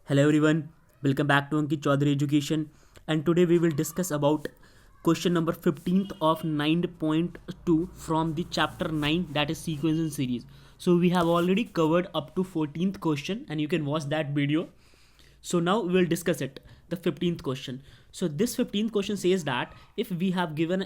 Hello everyone, welcome back to Ankit Chaudhary Education, and today we will discuss about question number 15th of 9.2 from the chapter 9, that is sequence and series. So we have already covered up to 14th question and you can watch that video. So now we will discuss it, the 15th question. So this 15th question says that if we have given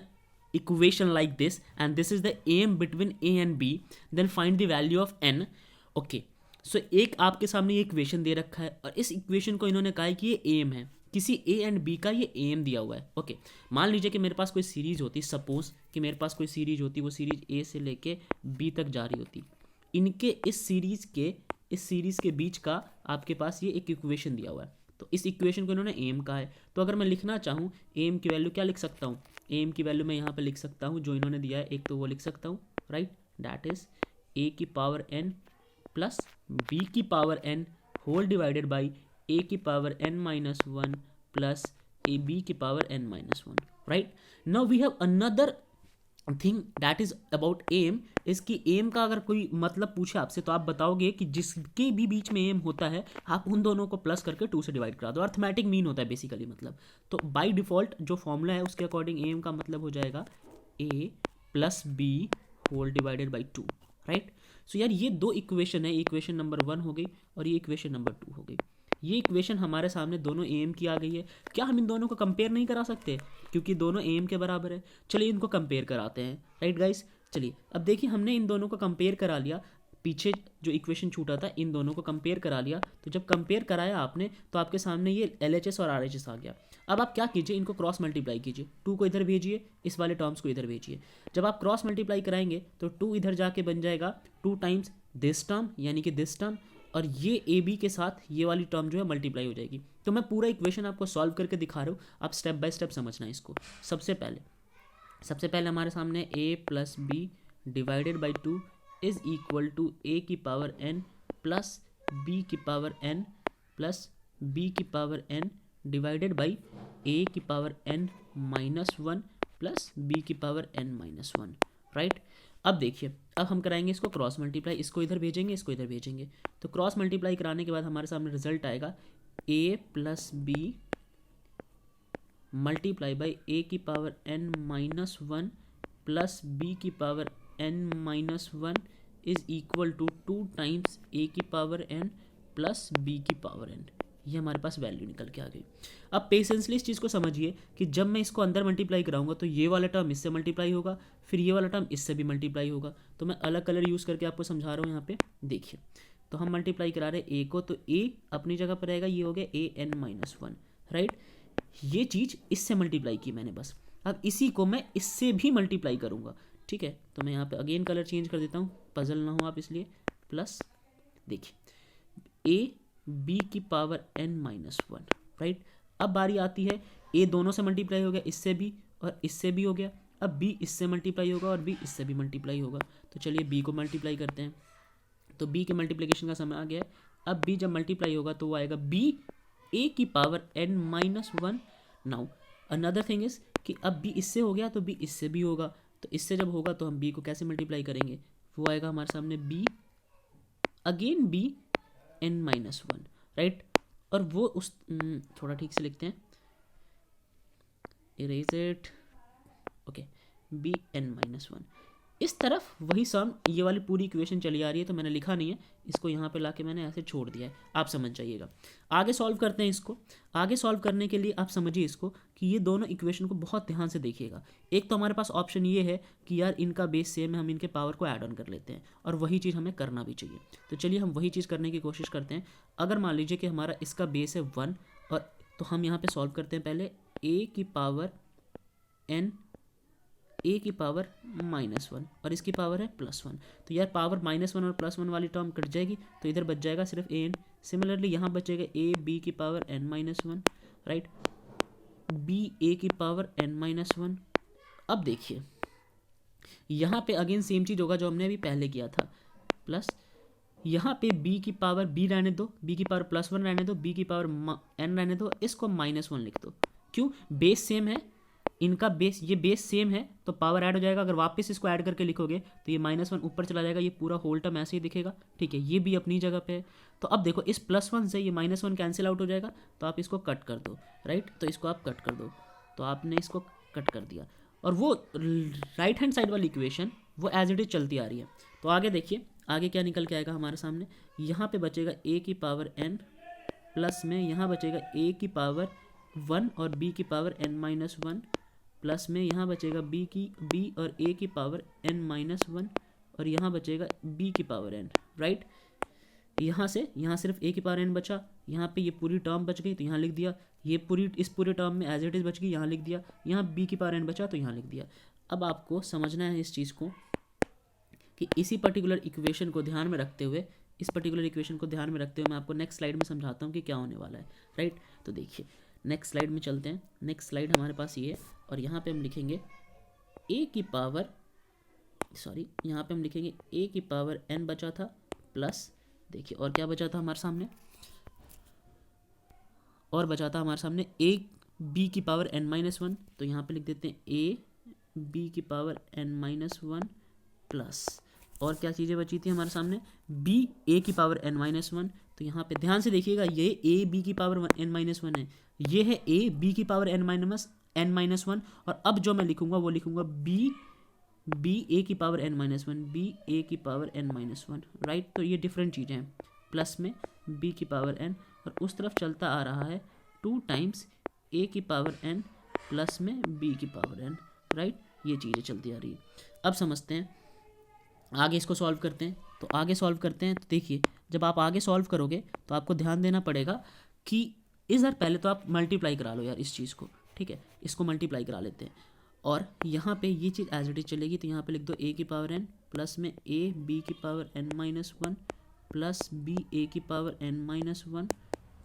equation like this and this is the aim between A and B, then find the value of n. Okay, सो एक आपके सामने ये equation दे रखा है और इस equation को इन्होंने कहा है कि ये एम है, किसी ए एंड बी का ये एम दिया हुआ है. ओके, मान लीजिए कि मेरे पास कोई सीरीज होती, सपोज कि मेरे पास कोई सीरीज होती, वो सीरीज ए से लेके बी तक जा रही होती. इनके इस सीरीज के बीच का आपके पास ये एक इक्वेशन दिया हुआ है. तो इस इक्वेशन को इन्होंने एम कहा है. तो अगर मैं लिखना चाहूँ एम की वैल्यू क्या लिख सकता हूँ, एम की वैल्यू मैं यहाँ पर लिख सकता हूँ जो इन्होंने दिया है. एक तो वो लिख सकता हूँ, राइट, दैट इज ए की पावर एन प्लस बी की power N whole divided by A की power N minus one plus A B की power N minus one. Right, now we have another thing that is about M. इसकी M का अगर कोई मतलब पूछे आपसे तो आप बताओगे कि जिसके भी बीच में एम होता है आप उन दोनों को प्लस करके 2 से डिवाइड करा दो. अर्थमेटिक मीन होता है बेसिकली, मतलब. तो बाय डिफॉल्ट जो फॉर्मूला है उसके अकॉर्डिंग एम का मतलब हो जाएगा A plus B whole divided by 2. Right, so यार ये दो इक्वेशन है, इक्वेशन नंबर 1 हो गई और ये इक्वेशन नंबर 2 हो गई. ये इक्वेशन हमारे सामने दोनों एम की आ गई है. क्या हम इन दोनों को कंपेयर नहीं करा सकते क्योंकि दोनों एम के बराबर है? चलिए इनको कंपेयर कराते हैं. राइट गाइस, चलिए अब देखिए हमने इन दोनों को कंपेयर करा लिया. पीछे जो इक्वेशन छूटा था इन दोनों को कंपेयर करा लिया. तो जब कंपेयर कराया आपने तो आपके सामने ये LHS और RHS आ गया. अब आप क्या कीजिए, इनको क्रॉस मल्टीप्लाई कीजिए. 2 को इधर भेजिए, इस वाले टर्म्स को इधर भेजिए. जब आप क्रॉस मल्टीप्लाई कराएंगे तो 2 इधर जाके बन जाएगा 2 टाइम्स दिस टर्म यानी कि दिस टर्म, और ये ए बी के साथ ये वाली टर्म जो है मल्टीप्लाई हो जाएगी. तो मैं पूरा इक्वेशन आपको सॉल्व करके दिखा रहा हूँ, आप स्टेप बाय स्टेप समझना है इसको. सबसे पहले हमारे सामने A plus B divided by 2 is equal to A की पावर एन प्लस बी की पावर एन प्लस बी की power N divided by A की power N minus one plus B की power N minus one. Right, अब देखिए अब हम कराएंगे इसको क्रॉस मल्टीप्लाई. इसको इधर भेजेंगे, इसको इधर भेजेंगे. तो क्रॉस मल्टीप्लाई कराने के बाद हमारे सामने रिजल्ट आएगा A plus B multiply by A की power N minus one plus B की power N minus one is equal to 2 times A की पावर एन प्लस बी की पावर एन. ये हमारे पास वैल्यू निकल के आ गई. अब पेशेंसली इस चीज़ को समझिए कि जब मैं इसको अंदर मल्टीप्लाई कराऊंगा तो ये वाला टर्म इससे मल्टीप्लाई होगा, फिर ये वाला टर्म इससे भी मल्टीप्लाई होगा. तो मैं अलग कलर यूज़ करके आपको समझा रहा हूँ. यहाँ पे देखिए, तो हम मल्टीप्लाई करा रहे हैं ए को, तो ए अपनी जगह पर रहेगा, ये हो गया A N minus one. Right, ये चीज़ इससे मल्टीप्लाई की मैंने बस. अब इसी को मैं इससे भी मल्टीप्लाई करूँगा. ठीक है, तो मैं यहाँ पे अगेन कलर चेंज कर देता हूँ, पजल ना हो आप इसलिए. प्लस देखिए ए बी की power N minus one. Right, अब बारी आती है ए दोनों से मल्टीप्लाई हो गया, इससे भी और इससे भी हो गया. अब बी इससे मल्टीप्लाई होगा और बी इससे भी मल्टीप्लाई होगा. तो चलिए बी को मल्टीप्लाई करते हैं. तो बी के मल्टीप्लिकेशन का समय आ गया है. अब बी जब मल्टीप्लाई होगा तो वो आएगा बी ए की power N minus one. Now another thing is कि अब बी इससे हो गया तो बी इससे भी होगा. तो इससे जब होगा तो हम बी को कैसे मल्टीप्लाई करेंगे, वो आएगा हमारे सामने b again b n minus one. Right, और वो उस थोड़ा ठीक से लिखते हैं, erase it. Okay, b n minus one. इस तरफ वही सम, ये वाली पूरी इक्वेशन चली आ रही है, तो मैंने लिखा नहीं है इसको, यहाँ पे लाके मैंने ऐसे छोड़ दिया है. आप समझ जाइएगा. आगे सॉल्व करते हैं इसको. आगे सॉल्व करने के लिए आप समझिए इसको कि ये दोनों इक्वेशन को बहुत ध्यान से देखिएगा. एक तो हमारे पास ऑप्शन ये है कि यार इनका बेस सेम है, हम इनके पावर को ऐड ऑन कर लेते हैं, और वही चीज़ हमें करना भी चाहिए. तो चलिए हम वही चीज़ करने की कोशिश करते हैं. अगर मान लीजिए कि हमारा इसका बेस है 1, और तो हम यहाँ पर सॉल्व करते हैं पहले ए की पावर एन ए की पावर माइनस वन और इसकी पावर है प्लस वन. तो यार पावर माइनस वन और प्लस वन वाली टर्म कट जाएगी, तो इधर बच जाएगा सिर्फ ए एन. सिमिलरली यहाँ बचेगा ए बी की power N minus one. Right, B ए की पावर एन माइनस वन. अब देखिए यहाँ पे अगेन सेम चीज़ होगा जो हमने अभी पहले किया था. प्लस यहाँ पे बी की पावर बी रहने दो, बी की पावर प्लस वन रहने दो, बी की पावर एन रहने दो, इसको माइनस वन लिख दो. क्यों? बेस सेम है इनका बेस, ये बेस सेम है तो पावर ऐड हो जाएगा। अगर वापस इसको ऐड करके लिखोगे तो ये -1 ऊपर चला जाएगा, ये पूरा होल टर्म ऐसे ही दिखेगा, ठीक है। ये भी अपनी जगह पे है। तो अब देखो इस +1 से ये -1 कैंसिल आउट हो जाएगा, तो आप इसको कट कर दो, राइट। तो इसको आप कट कर दो, तो आपने इसको कट कर दिया, और वो राइट हैंड साइड वाली इक्वेशन वो एज इट इज चलती आ रही है। तो आगे देखिए, आगे क्या निकल के आएगा हमारे सामने, यहाँ पे बचेगा a की पावर n प्लस में यहाँ बचेगा a की पावर 1 और b की पावर n-1 प्लस में यहाँ बचेगा b और a की पावर n-1 और यहाँ बचेगा b की पावर n, राइट। यहाँ सिर्फ a की पावर n बचा, यहाँ पे ये पूरी टर्म बच गई तो यहाँ लिख दिया, ये पूरी इस पूरे टर्म में एज इट इज़ बच गई, यहाँ लिख दिया, यहाँ b की पावर n बचा तो यहाँ लिख दिया। अब आपको समझना है इस चीज़ को कि इसी पर्टिकुलर इक्वेशन को ध्यान में रखते हुए, मैं आपको नेक्स्ट स्लाइड में समझाता हूँ कि क्या होने वाला है, राइट। तो देखिए नेक्स्ट स्लाइड में चलते हैं। नेक्स्ट स्लाइड हमारे पास ये है, और यहाँ पे हम लिखेंगे a की पावर n बचा था प्लस, देखिए और क्या बचा था हमारे सामने, a b की पावर n-1, तो यहाँ पे लिख देते हैं a b की पावर n-1 प्लस, और क्या चीज़ें बची थी हमारे सामने, b a की पावर n-1। तो यहाँ पे ध्यान से देखिएगा, ये a b की पावर n-1 है, ये है a b की पावर n-1, और अब जो मैं लिखूंगा वो लिखूंगा b a की पावर n-1, राइट। तो ये डिफरेंट चीज़ें हैं, प्लस में b की पावर n, और उस तरफ चलता आ रहा है 2 टाइम्स a की पावर n प्लस में b की पावर n, राइट। ये चीज़ें चलती आ रही है। अब समझते हैं, आगे इसको सॉल्व करते हैं। तो देखिए जब आप आगे सॉल्व करोगे तो आपको ध्यान देना पड़ेगा कि इधर पहले तो आप मल्टीप्लाई करा लो यार इस चीज़ को, ठीक है, इसको मल्टीप्लाई करा लेते हैं, और यहाँ पे ये चीज़ एज इट इज चलेगी। तो यहाँ पे लिख दो a की पावर n प्लस में a b की power n-1 plus b a की पावर n-1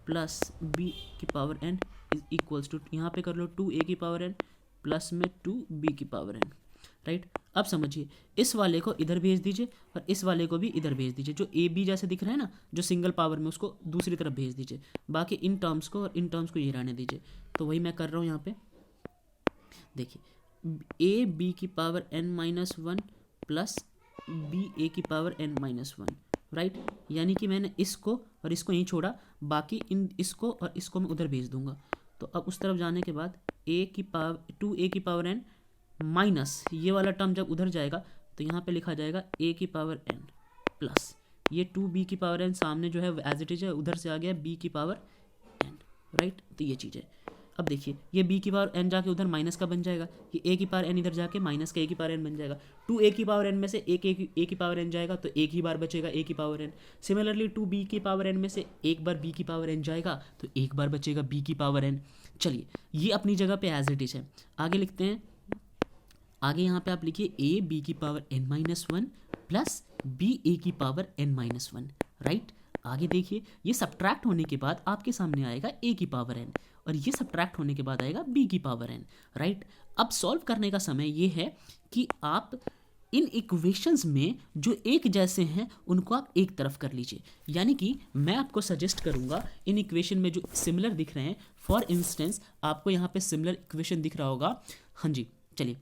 प्लस b की power n is equals to, यहाँ पे कर लो 2a की पावर n प्लस में 2b की पावर n, राइट। अब समझिए, इस वाले को इधर भेज दीजिए और इस वाले को भी इधर भेज दीजिए, जो ए बी जैसे दिख रहा है ना, जो सिंगल पावर में, उसको दूसरी तरफ भेज दीजिए, बाकी इन टर्म्स को और इन टर्म्स को ये रहने दीजिए। तो वही मैं कर रहा हूँ यहाँ पे, देखिए ए बी की पावर n-1 प्लस बी ए की पावर n-1, राइट। यानी कि मैंने इसको और इसको यहीं छोड़ा, बाकी इसको और इसको मैं उधर भेज दूंगा। तो अब उस तरफ जाने के बाद a की पावर 2a की पावर n माइनस ये वाला टर्म जब उधर जाएगा तो यहाँ पे लिखा जाएगा a की पावर n प्लस ये 2b की पावर n सामने जो है एज इट इज है, उधर से आ गया b की पावर n, राइट। तो ये चीज़ है। अब देखिए ये b की पावर n जाके उधर माइनस का बन जाएगा, ये a की पावर n इधर जाके माइनस का a की पावर n बन जाएगा। 2a की पावर n में से एक a की पावर n जाएगा तो एक ही बार बचेगा a की पावर n। सिमिलरली 2b की पावर n में से एक बार b की पावर n जाएगा तो एक बार बचेगा b की पावर n। चलिए ये अपनी जगह पे एज इट इज है। आगे लिखते हैं, आगे यहाँ पे आप लिखिए a b की power n-1 plus b a की पावर n-1, राइट। आगे देखिए ये सब्ट्रैक्ट होने के बाद आपके सामने आएगा a की पावर n और ये सब्ट्रैक्ट होने के बाद आएगा b की पावर n, राइट। अब सॉल्व करने का समय ये है कि आप इन इक्वेशंस में जो एक जैसे हैं उनको आप एक तरफ कर लीजिए। यानी कि मैं आपको सजेस्ट करूंगा इन इक्वेशन में जो सिमिलर दिख रहे हैं, फॉर इंस्टेंस आपको यहाँ पे सिमिलर इक्वेशन दिख रहा होगा, हाँ जी, चलिए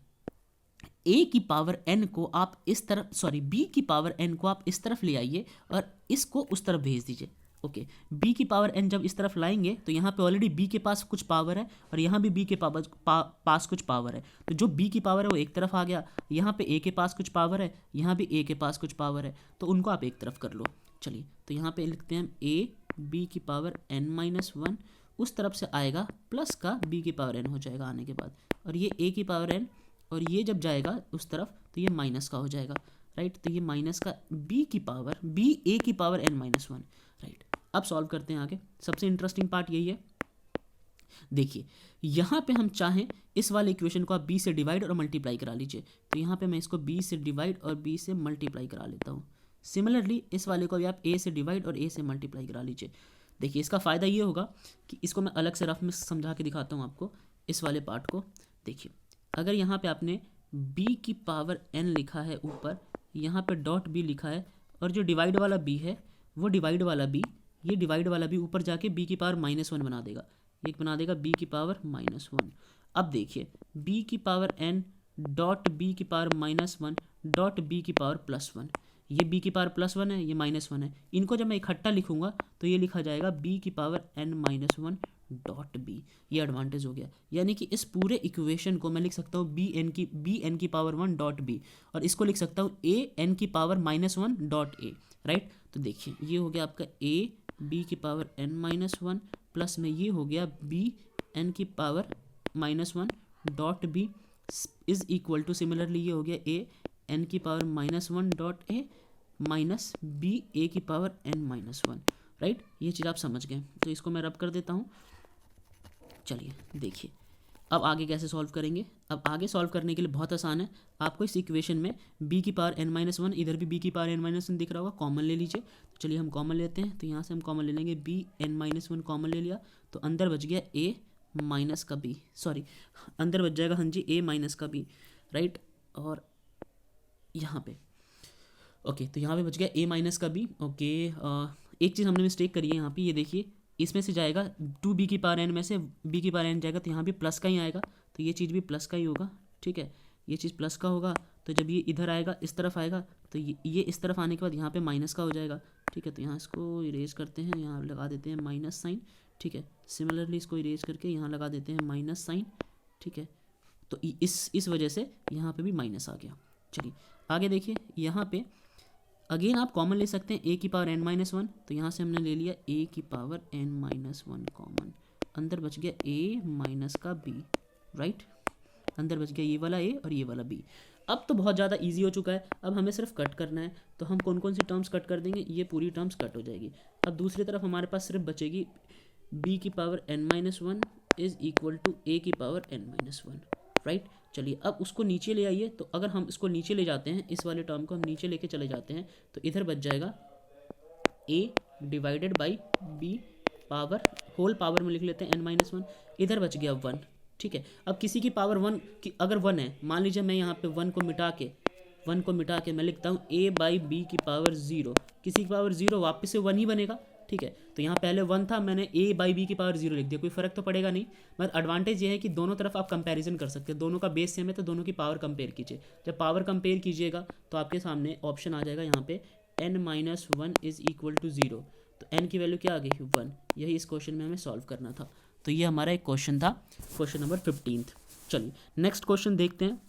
a की पावर n को आप इस तरफ, b की पावर n को आप इस तरफ ले आइए और इसको उस तरफ भेज दीजिए। ओके, b की पावर n जब इस तरफ लाएंगे तो यहाँ पे ऑलरेडी b के पास कुछ पावर है और यहाँ भी b के पास कुछ पावर है, तो जो b की पावर है वो एक तरफ आ गया, यहाँ पे a के पास कुछ पावर है, यहाँ भी a के पास कुछ पावर है, तो उनको आप एक तरफ कर लो। चलिए तो यहाँ पे लिखते हैं a b की पावर n-1 उस तरफ से आएगा प्लस का b की पावर n हो जाएगा आने के बाद, और ये a की पावर n और ये जब जाएगा उस तरफ तो ये माइनस का हो जाएगा, राइट। तो ये माइनस का b की पावर b a की पावर n-1, राइट। अब सॉल्व करते हैं आगे। सबसे इंटरेस्टिंग पार्ट यही है, देखिए यहाँ पे हम चाहें इस वाले इक्वेशन को आप b से डिवाइड और मल्टीप्लाई करा लीजिए, तो यहाँ पे मैं इसको b से डिवाइड और b से मल्टीप्लाई करा लेता हूँ। सिमिलरली इस वाले को भी आप a से डिवाइड और a से मल्टीप्लाई करा लीजिए। देखिए इसका फ़ायदा ये होगा कि इसको मैं अलग से रफ में समझा के दिखाता हूँ आपको इस वाले पार्ट को। देखिए अगर यहाँ पे आपने b की पावर n लिखा है ऊपर, यहाँ पे डॉट b लिखा है, और जो डिवाइड वाला b है वो डिवाइड वाला b, ये डिवाइड वाला b ऊपर जाके b की पावर -1 बना देगा, एक बना देगा b की पावर -1। अब देखिए b की पावर n डॉट b की पावर -1 डॉट b की पावर +1, ये b की पावर +1 है, ये -1 है, इनको जब मैं इकट्ठा लिखूंगा तो ये लिखा जाएगा b की पावर n-1 डॉट b। ये एडवांटेज हो गया, यानी कि इस पूरे इक्वेशन को मैं लिख सकता हूँ बी एन की पावर 1 डॉट b, और इसको लिख सकता हूँ a n की पावर -1 डॉट a, राइट। तो देखिए ये हो गया आपका a b की पावर n-1 प्लस में ये हो गया b n की power -1 dot b is equal to, similarly ये हो गया a n की power -1 dot a minus b a की पावर n-1, राइट। ये चीज़ आप समझ गए, तो इसको मैं रब कर देता हूँ। चलिए देखिए अब आगे कैसे सॉल्व करेंगे। अब आगे सॉल्व करने के लिए बहुत आसान है, आपको इस इक्वेशन में b की पावर n-1, इधर भी b की पावर n-1 दिख रहा होगा, कॉमन ले लीजिए। तो चलिए हम कॉमन लेते हैं, तो यहाँ से हम कॉमन ले लेंगे b n-1 कॉमन ले लिया, तो अंदर बच गया a माइनस का b, सॉरी अंदर बच जाएगा हाँ जी a माइनस का b, राइट। और यहाँ पे ओके, तो यहाँ पे बच गया a माइनस का b। ओके एक चीज़ हमने मिस्टेक करी है यहाँ पे, ये देखिए इसमें से जाएगा 2b की पावर n में से b की पावर n जाएगा, तो यहाँ भी प्लस का ही आएगा, तो ये चीज़ भी प्लस का ही होगा, ठीक है। ये चीज़ प्लस का होगा, तो जब ये इधर आएगा इस तरफ आएगा, तो ये इस तरफ आने के बाद यहाँ पे माइनस का हो जाएगा, ठीक है। तो यहाँ इसको इरेज करते हैं, यहाँ लगा देते हैं माइनस साइन, ठीक है। सिमिलरली इसको इरेज करके यहाँ लगा देते हैं माइनस साइन, ठीक है। तो इस वजह से यहाँ पे भी माइनस आ गया। चलिए आगे देखिए, यहाँ पे अगेन आप कॉमन ले सकते हैं a की पावर n-1, तो यहाँ से हमने ले लिया a की पावर n-1 कॉमन, अंदर बच गया a माइनस का b, राइट। अंदर बच गया ये वाला a और ये वाला b। अब तो बहुत ज़्यादा इजी हो चुका है, अब हमें सिर्फ कट करना है, तो हम कौन कौन सी टर्म्स कट कर देंगे, ये पूरी टर्म्स कट हो जाएगी। अब दूसरी तरफ हमारे पास सिर्फ बचेगी b की power n-1 is equal to a की पावर n-1, राइट। चलिए अब उसको नीचे ले आइए, तो अगर हम इसको नीचे ले जाते हैं, इस वाले टर्म को हम नीचे लेके चले जाते हैं, तो इधर बच जाएगा a divided by b power whole power में लिख लेते हैं n-1, इधर बच गया 1, ठीक है। अब किसी की पावर 1 की अगर 1 है, मान लीजिए मैं यहाँ पे 1 को मिटा के मैं लिखता हूँ a बाई b की पावर 0, किसी की पावर 0 वापस से 1 ही बनेगा, ठीक है। तो यहाँ पहले 1 था, मैंने a बाई b की पावर 0 लिख दिया, कोई फ़र्क तो पड़ेगा नहीं। मगर एडवांटेज ये है कि दोनों तरफ आप कंपैरिजन कर सकते हैं, दोनों का बेस सेम है तो दोनों की पावर कंपेयर कीजिए। जब पावर कंपेयर कीजिएगा तो आपके सामने ऑप्शन आ जाएगा यहाँ पे n-1 इज इक्वल टू 0, तो n की वैल्यू क्या आ गई 1। यही इस क्वेश्चन में हमें सॉल्व करना था। तो ये हमारा एक क्वेश्चन था, क्वेश्चन नंबर 15। चलिए नेक्स्ट क्वेश्चन देखते हैं।